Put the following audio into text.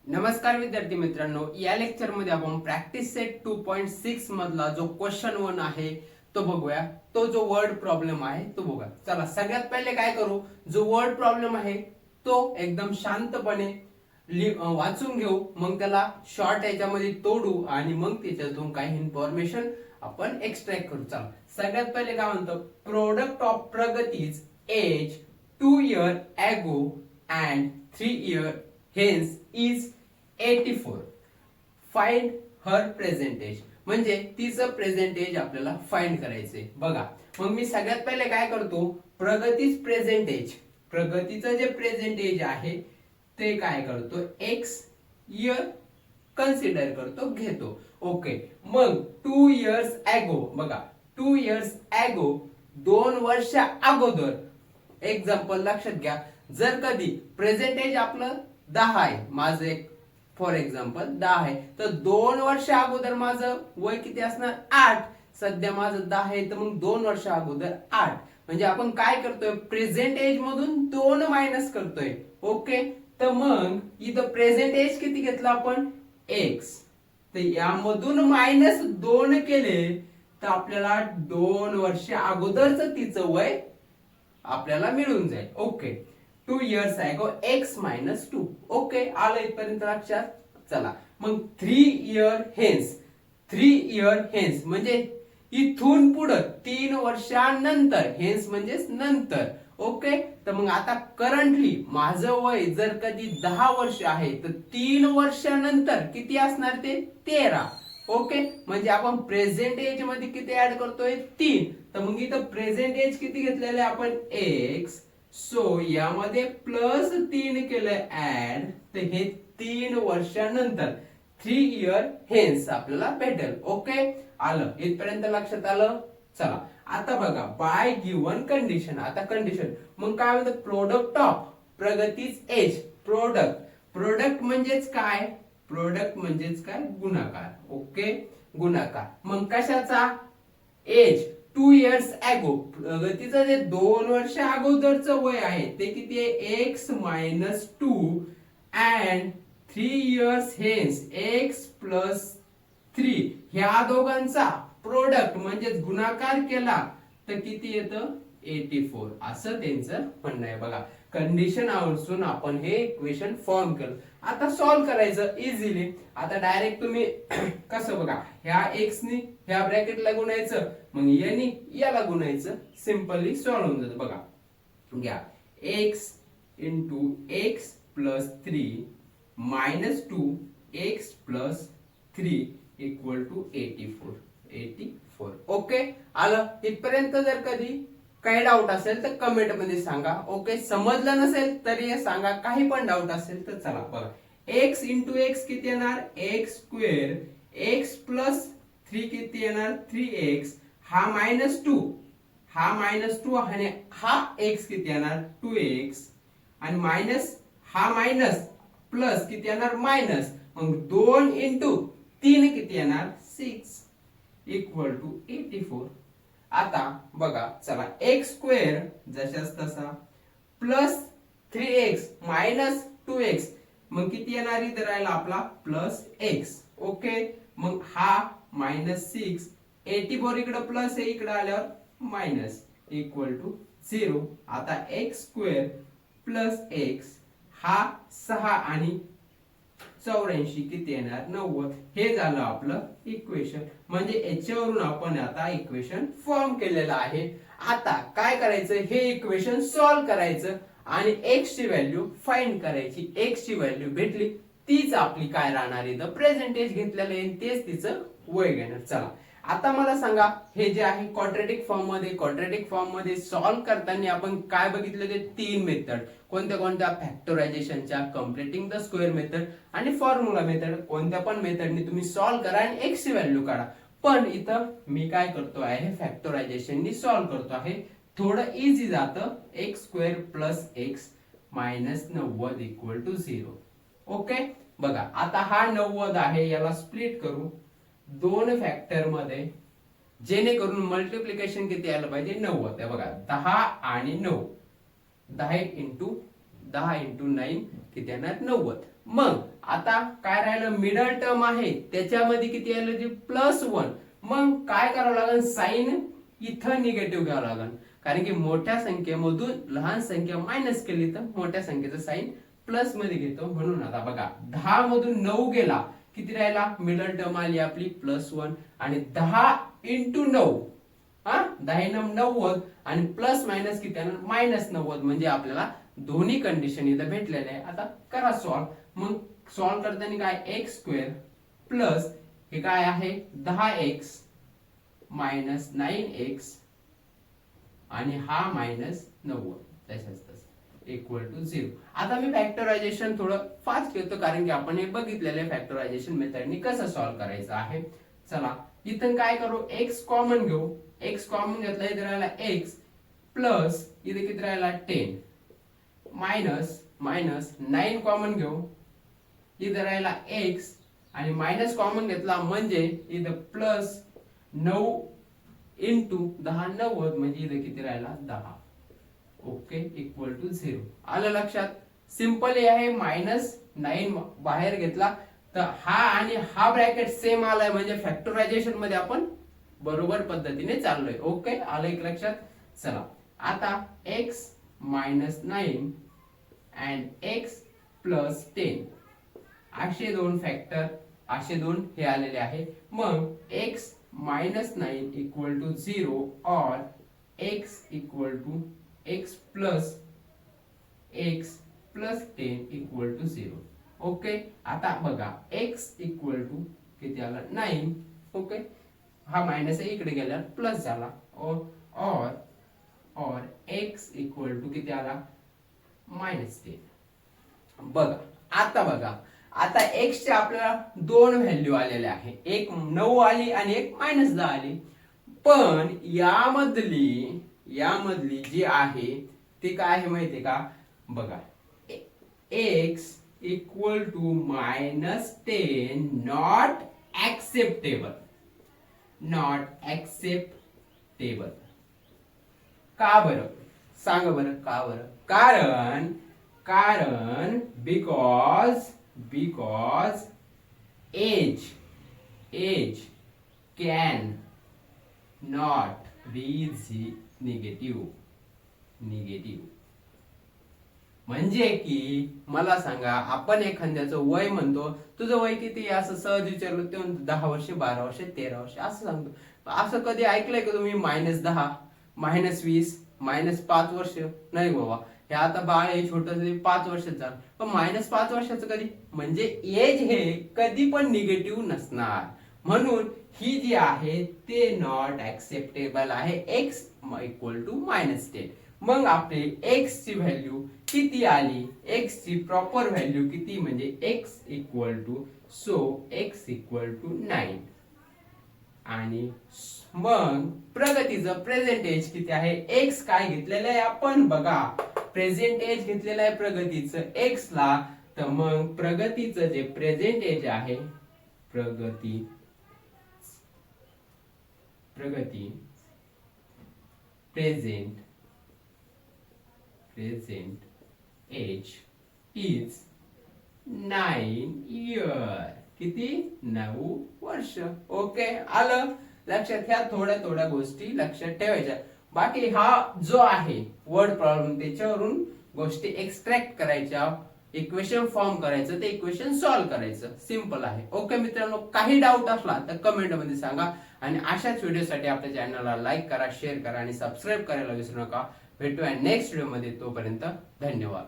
नमस्कार विद्यार्थी मित्रांनो, या लेक्चर मध्ये आपण प्रॅक्टिस सेट 2.6 मधला जो क्वेश्चन 1 आहे तो बघूया. तो जो वर्ड प्रॉब्लेम आहे तो बघूया. चला सगळ्यात पहिले काय करू, जो वर्ड प्रॉब्लेम आहे तो एकदम शांतपणे वाचून घेऊ, मग त्याला शॉर्ट याच्यामध्ये तोडू आणि मग त्याच्यातून काही इन्फॉर्मेशन आपण एक्सट्रॅक्ट करू. चला सगळ्यात पहिले काय म्हणतो, product of Pragati's age 2 years ago and 3 years hence is 84. Find her present age. म्हणजे तिचं प्रेझेंट एज आपल्याला फाइंड करायचंय. बघा मग मी सगळ्यात पहिले काय करतो, प्रगतीच प्रेझेंट एज, प्रगतीचं जे प्रेझेंट एज आहे ते काय करतो, एक्स इयर कन्सिडर करतो, घेतो. ओके, मग 2 years ago, बघा 2 years ago 2 वर्ष अगोदर. एक्झाम्पल लक्षात घ्या, जर कधी प्रेझेंट एज आपलं 10 आहे, माझं एक फॉर एक्झाम्पल 10 आहे, तर 2 वर्ष अगोदर माझं वय किती असणार, 8. सध्या माझं 10 आहे, तर मग 2 वर्ष अगोदर 8. म्हणजे आपण काय करतोय, प्रेझेंट एज मधून 2 मायनस करतोय. ओके, तर मग इथं प्रेझेंट एज किती घेतलं आपण, एक्स. तर यामधून मायनस 2 केले तर आपल्याला 2 वर्ष अगोदरच तिचं वय आपल्याला मिळून जाईल. Okay, 2 years ago x minus 2. Okay, आलं इथपर्यंत लक्षात. चला मग 3 year hence, 3 year hence म्हणजे इथून पुढे 3 वर्षानंतर, हेन्स म्हणजे नंतर. ओके, तर मग आता करंटली माझं वय जर कधी 10 वर्ष आहे, तर 3 वर्षानंतर किती असणार ते 13. ओके, म्हणजे आपण प्रेझेंट एज मध्ये किती ऍड करतोय, 3. तर मग इथं प्रेझेंट एज किती घेतलेलं आहे आपण, एक्स. सो यामध्ये प्लस 3 केलं ऍड, तर हे 3 वर्षानंतर 3 year हेन्स आपल्याला भेटेल. ओके, आलं इथपर्यंत लक्षात आलं. चला आता बघा, बाय गिवन कंडिशन. आता कंडिशन मग काय म्हणतात, प्रोडक्ट ऑफ प्रगतीच एज. प्रोडक्ट म्हणजेच काय, प्रोडक्ट म्हणजेच काय, गुणाकार. ओके, गुणाकार. मग कशाचा, एज 2 years ago, प्रगतीचं जे 2 वर्ष अगोदरचं वय आहे ते किती आहे, x minus 2 and 3 years hence x plus 3. ह्या दोघांचा प्रोडक्ट म्हणजेच गुणाकार केला तर किती येतं, 84. असं त्यांचं म्हणणं आहे. बघा कंडिशन आवरून आपण हे इक्वेशन फॉर्म केलं. आता सॉल्व्ह करायचं इझिली. आता डायरेक्ट तुम्ही कसं, बघा ह्या एक्स नी ह्या ब्रॅकेटला गुणायचं, मग यानी याला गुणायचं, सिंपली सॉल्व्ह होऊन जातं. बघा घ्या, X into X plus 3 minus 2 X plus 3 equal to 84. Okay, आलं इथपर्यंत. जर कधी काही डाऊट असेल तर कमेंट मध्ये सांगा. ओके, समजलं नसेल तरी सांगा, काही पण डाऊट असेल तर. चला बघा, एक्स इंटू एक्स किती येणार, एक्स स्क्वेअर, एक्स प्लस 3 किती येणार, 3x. हा मायनस 2, हा मायनस 2 आणि हा एक्स किती येणार, 2x. आणि मायनस हा मायनस प्लस किती येणार, मायनस. मग 2 इंटू 3 किती येणार, 6 इक्वल टू 84. आता बघा चला, एक्स स्क्वेअर जशाच तसा प्लस 3x मायनस 2x, मग किती येणार इथे राहिला आपला प्लस x. ओके, मग हा मायनस 6, 84 इकडे प्लस आहे, इकडे आल्यावर मायनस इक्वल टू 0. आता एक्स स्क्वेअर प्लस एक्स, हा 6 आणि 84 किती येणार, 90. हे झालं आपलं इक्वेशन. म्हणजे याच्यावरून आपण आता इक्वेशन फॉर्म केलेलं आहे. आता काय करायचं, हे इक्वेशन सॉल्व्ह करायचं आणि एक्स ची व्हॅल्यू फाइंड करायची. एक्स ची व्हॅल्यू भेटली तीच आपली काय राहणार, इथं प्रेझेंटेज घेतलेलं आहे, तेच तिचं वय घेणार. चला आता मला सांगा, हे जे आहे क्वाड्रॅटिक फॉर्म मध्ये सॉल्व्ह करताना आपण काय बघितलं, ते 3 मेथड. कोणत्या कोणत्या, फॅक्टरायझेशनच्या, कम्प्लिटिंग द स्क्वेअर मेथड आणि फॉर्म्युला मेथड. कोणत्या पण मेथडने तुम्ही सॉल्व्ह करा आणि एक्स ची व्हॅल्यू काढा. पण इथं मी काय करतो आहे, फॅक्टरायझेशननी सॉल्व्ह करतो आहे. थोडं इझी जातं. X square plus X minus 90 equal to 0. Okay, बघा आता हा 90 आहे, याला स्प्लिट करू 2 फॅक्टर मध्ये, जेणेकरून मल्टिप्लिकेशन किती आलं पाहिजे, 90. बघा 10 आणि 9, 10 इंटू 9 किती येणार, 90. मग आता काय राहिलं, मिडल टर्म आहे त्याच्यामध्ये किती आलं जे +1. मग काय करावं लागेल, साइन इथं निगेटिव्ह घ्यावं लागेल, कारण की मोठ्या संख्येमधून लहान संख्या मायनस केली तर मोठ्या संख्येचं साइन प्लस मध्ये घेतो. म्हणून आता बघा 10 मधून 9 गेला, किती राहिला, मिडल टर्म आली आपली +1. आणि 10 × 9, 10 × 90 आणि प्लस मायनस किती आहे, -90. म्हणजे आपल्याला दोन्ही कंडिशन इथं भेटलेले आहे. आता करा सॉल्व. मग सॉल्व करताना काय, x² प्लस हे काय आहे 10x - 9x आणि हा -90 तशाच तसं =0. आता मी फॅक्टरायझेशन थोडं फास्ट घेतो, कारण की आपण हे बघितलेलं आहे फॅक्टरायझेशन मेथडनी कसं सॉल्व करायचं आहे. चला इथं काय करू, x कॉमन घेऊ. x कॉमन घेतला, इथे राहिला x प्लस इथे किती राहिला 10 मायनस 9 कॉमन घेऊ, इथे राहिला x आणि मायनस कॉमन घेतला म्हणजे इथे +9 × 10 90 म्हणजे इथे किती राहिला 10. ओके =0. आलं लक्षात. सिंपल आहे. -9 बाहेर घेतला तर हा आणि हा ब्रॅकेट सेम आलाय, म्हणजे फॅक्टरायझेशन मध्ये आपण बरोबर पद्धतीने चाललोय. ओके आलं एक लक्षात. चला आता x - 9 and x + 10 असे दोन फॅक्टर, असे दोन हे आलेले आहे. मग x - 9 = 0 or x = x + 10 = 0. Okay आता बघा x = किती आला 9. ओके हा मायनस आहे, इकडे गेला प्लस झाला. और x = किती आला -10. बघा आता x चे आपल्याला दोन व्हॅल्यू आलेले आहे, एक 9 आली आणि एक -10 आली. पण यामधली जी आहे ती काय आहे माहितीये का, बघा x = -10 नॉट ऍक्सेप्टेबल. का बरं, सांगा बरं का बरं. कारण because age can not be negative. म्हणजे की मला सांगा, आपण एखाद्याचं वय म्हणतो, तुझं वय किती असं सहज विचारलं ते म्हणतो 10 वर्ष 12 वर्ष 13 वर्ष असं सांगतो. असं कधी ऐकलंय का तुम्ही -10 -20 -5 वर्ष? नाही बाबा, हे आता बाळ हे छोटं 5 वर्षाचं झालं, पण -5 वर्षाचं कधी, म्हणजे एज हे कधी पण निगेटिव्ह नसणार. म्हणून ही जी आहे ते नॉट ऍक्सेप्टेबल आहे, x = -10. मग आपली x ची व्हॅल्यू किती आली, x ची प्रॉपर व्हॅल्यू किती, म्हणजे x = 9. आणि मग प्रगतीचं प्रेझेंट एज किती आहे, x काय घेतलेलं आहे आपण, बघा प्रेझेंट एज घेतलेलं आहे प्रगतीचं x ला. तर मग प्रगतीचं जे प्रेझेंट एज आहे, प्रगती प्रेझेंट एज इज 9 इयर. किती, 9 वर्ष. ओके आलं लक्षात. ह्या थोड्या गोष्टी लक्षात ठेवायच्या. बाकी हा जो आहे वर्ड प्रॉब्लेम, त्याच्यावरून गोष्टी एक्सट्रॅक्ट करायच्या, इक्वेशन फॉर्म करायचं, ते इक्वेशन सॉल्व्ह करायचं. सिंपल आहे. ओके मित्रांनो, काही डाऊट असला तर कमेंट मध्ये सांगा. आणि अशाच व्हिडिओसाठी आपल्या चॅनलला लाईक करा, शेअर करा आणि सबस्क्राईब करायला विसरू नका. भेटूया नेक्स्ट व्हिडिओ मध्ये. तोपर्यंत धन्यवाद.